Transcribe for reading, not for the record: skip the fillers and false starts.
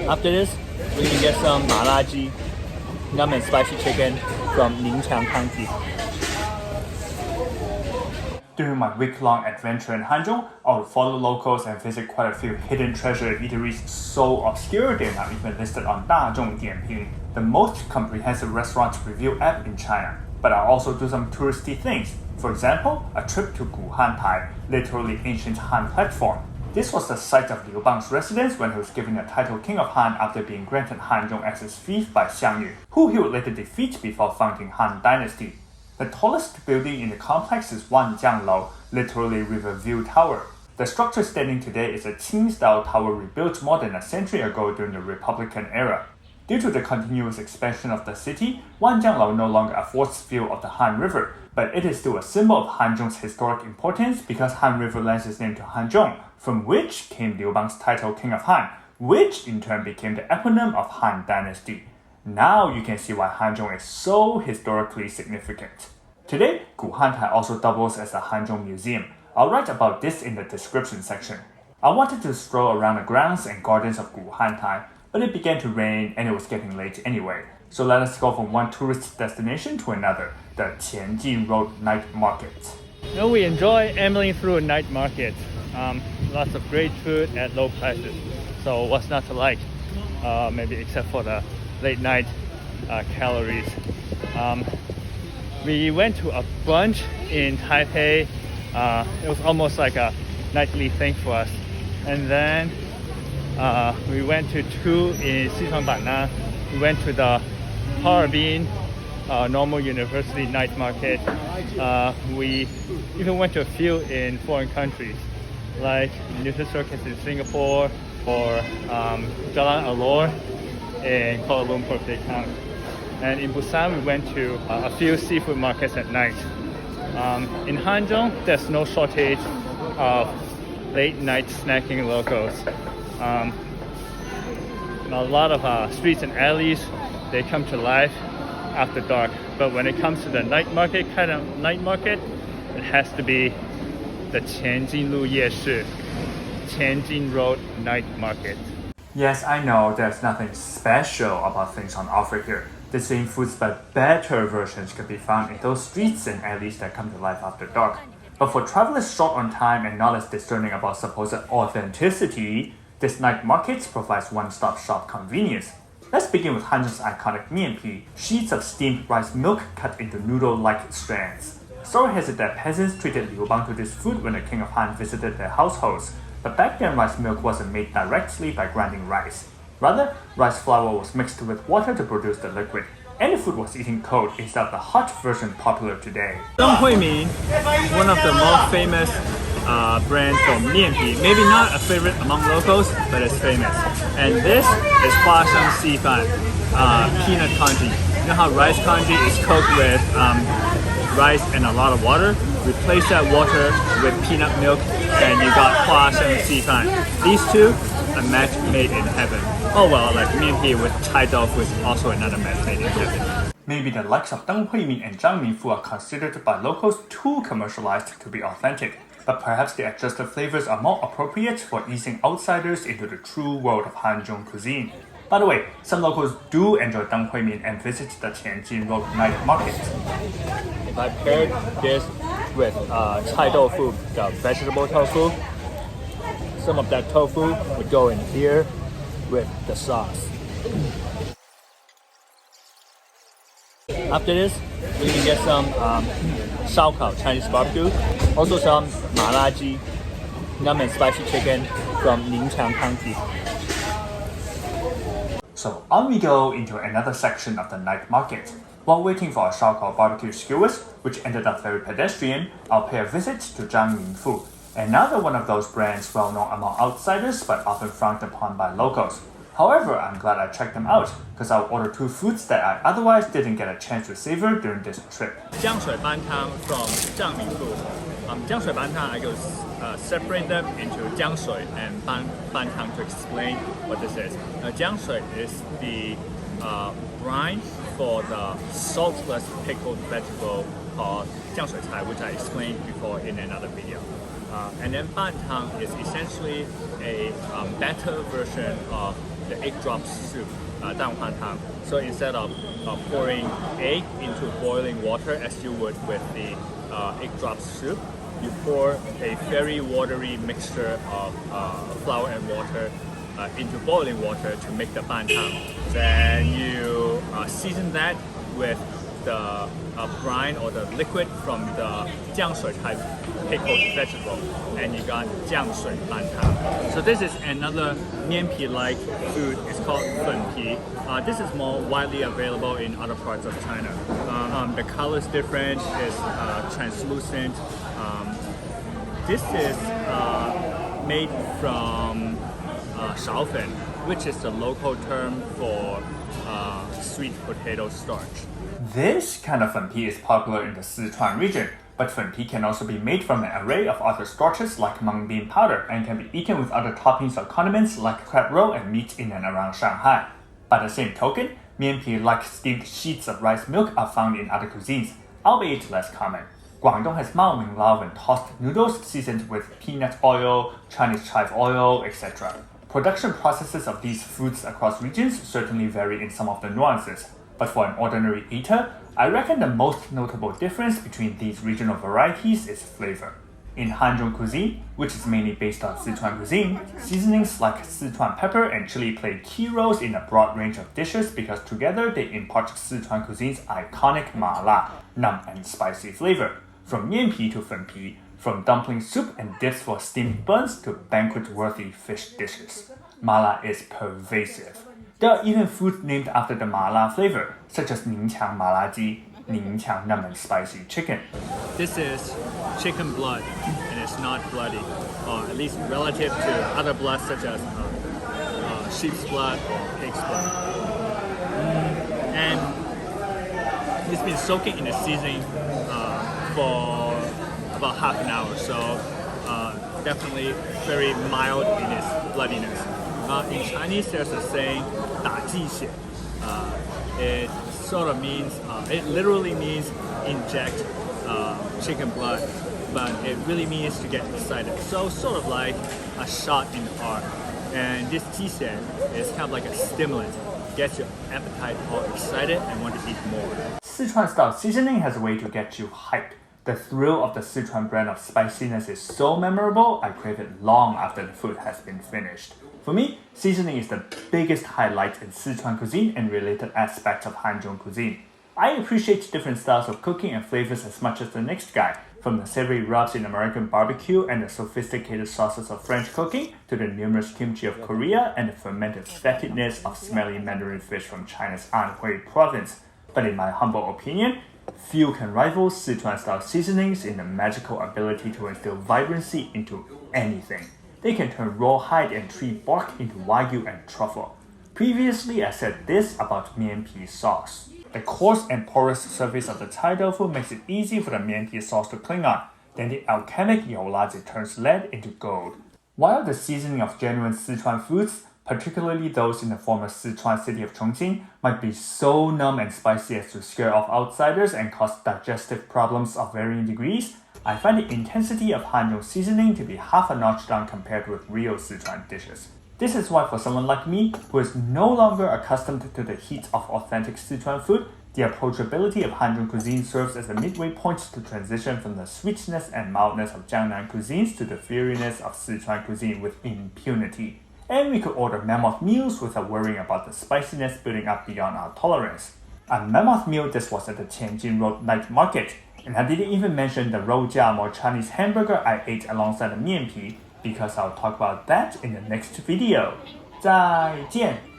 After this, we can get some malaji, numb and spicy chicken from Ningqiang County. During my week-long adventure in Hanzhong, I would follow locals and visit quite a few hidden treasure eateries so obscure they're not even listed on 大众点评, the most comprehensive restaurant review app in China. But I also do some touristy things. For example, a trip to Gu Hantai, literally ancient Han platform. This was the site of Liu Bang's residence when he was given the title King of Han after being granted Hanzhong as his fief by Xiang Yu, who he would later defeat before founding Han Dynasty. The tallest building in the complex is Wanjianglou, literally River View Tower. The structure standing today is a Qing-style tower rebuilt more than a century ago during the Republican era. Due to the continuous expansion of the city, Wanjianglou no longer affords view of the Han River, but it is still a symbol of Hanzhong's historic importance because Han River lends its name to Hanzhong, from which came Liu Bang's title King of Han, which in turn became the eponym of Han Dynasty. Now you can see why Hanzhong is so historically significant. Today, Gu Hantai also doubles as a Hanzhong Museum. I'll write about this in the description section. I wanted to stroll around the grounds and gardens of Gu Hantai, but it began to rain and it was getting late anyway. So let us go from one tourist destination to another, the Qianjin Road Night Market. Now we enjoy ambling through a night market. Lots of great food at low prices. So what's not to like? Maybe except for the late night calories. We went to a bunch in Taipei. It was almost like a nightly thing for us. And then we went to two in Sichuan. We went to the Harbin Normal University night market. We even went to a few in foreign countries, like Newton Circus in Singapore or Jalan Alor in Kuala Lumpur, Vietnam. And in Busan, we went to a few seafood markets at night. In Hanzhong, there's no shortage of late night snacking locals. A lot of streets and alleys, they come to life after dark. But when it comes to the night market, kind of night market, it has to be the Qianjin Lu Yeshi, Qianjin Road Night Market. Yes, I know there's nothing special about things on offer here. The same foods but better versions can be found in those streets and alleys that come to life after dark. But for travelers short on time and not as discerning about supposed authenticity, this night market provides one-stop shop convenience. Let's begin with Hanzhong's iconic mianpi, sheets of steamed rice milk cut into noodle-like strands. Story has it that peasants treated Liu Bang to this food when the King of Han visited their households, but back then rice milk wasn't made directly by grinding rice. Rather, rice flour was mixed with water to produce the liquid, and the food was eaten cold instead of the hot version popular today. Denghui, one of the most famous brands for mianpi. Maybe not a favorite among locals, but it's famous. And this is Huasheng Xifan, peanut congee. You know how rice congee is cooked with rice and a lot of water? Replace that water with peanut milk and you got Huasheng Xifan. These two, a match made in heaven. Oh well, like mianpi with chai tofu is also another match made in heaven. Maybe the likes of Denghui and Zhangminfu are considered by locals too commercialized to be authentic, but perhaps the adjusted flavors are more appropriate for easing outsiders into the true world of Hanzhong cuisine. By the way, some locals do enjoy Denghui and visit the Qianjin Road Night Market. If I paired this with chai tofu, the vegetable tofu, some of that tofu would go in here with the sauce. After this, we can get some Cao Cao Chinese barbecue, also some malaji, numb and spicy chicken from Ningqiang County. So on we go into another section of the night market. While waiting for our Cao Cao barbecue skewers, which ended up very pedestrian, I'll pay a visit to Zhangminfu, another one of those brands well known among outsiders but often frowned upon by locals. However, I'm glad I checked them out, because I'll order two foods that I otherwise didn't get a chance to savor during this trip. Jiangshui Bantang from Zhangminfu. Jiangshui Bantang, I go separate them into Jiangshui and Bantang to explain what this is. Jiangshui is the brine for the saltless pickled vegetable called Jiangshui Cai, which I explained before in another video. And then bantang is essentially a better version of the egg drop soup, 蛋黄汤. So instead of pouring egg into boiling water as you would with the egg drop soup, you pour a very watery mixture of flour and water into boiling water to make the bantang. Then you season that with the brine or the liquid from the jiangshui type pickled vegetable, and you got jiangshui bantang. So this is another mianpi-like food. It's called fenpi. This is more widely available in other parts of China. The color is different. It's translucent. This is made from shaofen, which is the local term for sweet potato starch. This kind of fenpi is popular in the Sichuan region, but fenpi can also be made from an array of other starches like mung bean powder and can be eaten with other toppings or condiments like crab roe and meat in and around Shanghai. By the same token, mianpi like steamed sheets of rice milk are found in other cuisines, albeit less common. Guangdong has Mao Ming Lao and tossed noodles seasoned with peanut oil, Chinese chive oil, etc. Production processes of these foods across regions certainly vary in some of the nuances, but for an ordinary eater, I reckon the most notable difference between these regional varieties is flavor. In Hanzhong cuisine, which is mainly based on Sichuan cuisine, seasonings like Sichuan pepper and chili play key roles in a broad range of dishes because together they impart Sichuan cuisine's iconic mala, numb and spicy flavor. From mianpi to fenpi, from dumpling soup and dips for steamed buns to banquet-worthy fish dishes. Mala is pervasive. There are even foods named after the mala flavor, such as Ningqiang mala ji, Ningqiang numb and spicy chicken. This is chicken blood, and it's not bloody, or at least relative to other bloods such as sheep's blood or pig's blood. And it's been soaking in the seasoning for about half an hour, so definitely very mild in its bloodiness. In Chinese, there's a saying, 打鸡血. It sort of means, it literally means inject chicken blood, but it really means to get excited. So sort of like a shot in the arm. And this 鸡血 is kind of like a stimulant, gets your appetite all excited and want to eat more. Sichuan style seasoning has a way to get you hyped. The thrill of the Sichuan brand of spiciness is so memorable, I crave it long after the food has been finished. For me, seasoning is the biggest highlight in Sichuan cuisine and related aspects of Hanzhong cuisine. I appreciate different styles of cooking and flavors as much as the next guy, from the savory rubs in American barbecue and the sophisticated sauces of French cooking to the numerous kimchi of Korea and the fermented fattiness of smelly Mandarin fish from China's Han-Wei province. But in my humble opinion, few can rival Sichuan-style seasonings in the magical ability to instill vibrancy into anything. They can turn raw hide and tree bark into wagyu and truffle. Previously, I said this about mianpi sauce. The coarse and porous surface of the Cai tofu makes it easy for the mianpi sauce to cling on. Then the alchemic youlazi turns lead into gold. While the seasoning of genuine Sichuan foods, particularly those in the former Sichuan city of Chongqing, might be so numb and spicy as to scare off outsiders and cause digestive problems of varying degrees, I find the intensity of Hanzhong seasoning to be half a notch down compared with real Sichuan dishes. This is why for someone like me, who is no longer accustomed to the heat of authentic Sichuan food, the approachability of Hanzhong cuisine serves as a midway point to transition from the sweetness and mildness of Jiangnan cuisines to the fieriness of Sichuan cuisine with impunity. And we could order mammoth meals without worrying about the spiciness building up beyond our tolerance. A mammoth meal this was at the Qianjin Road night market, and I didn't even mention the rojiam or Chinese hamburger I ate alongside the mianpi, because I'll talk about that in the next video. 再见!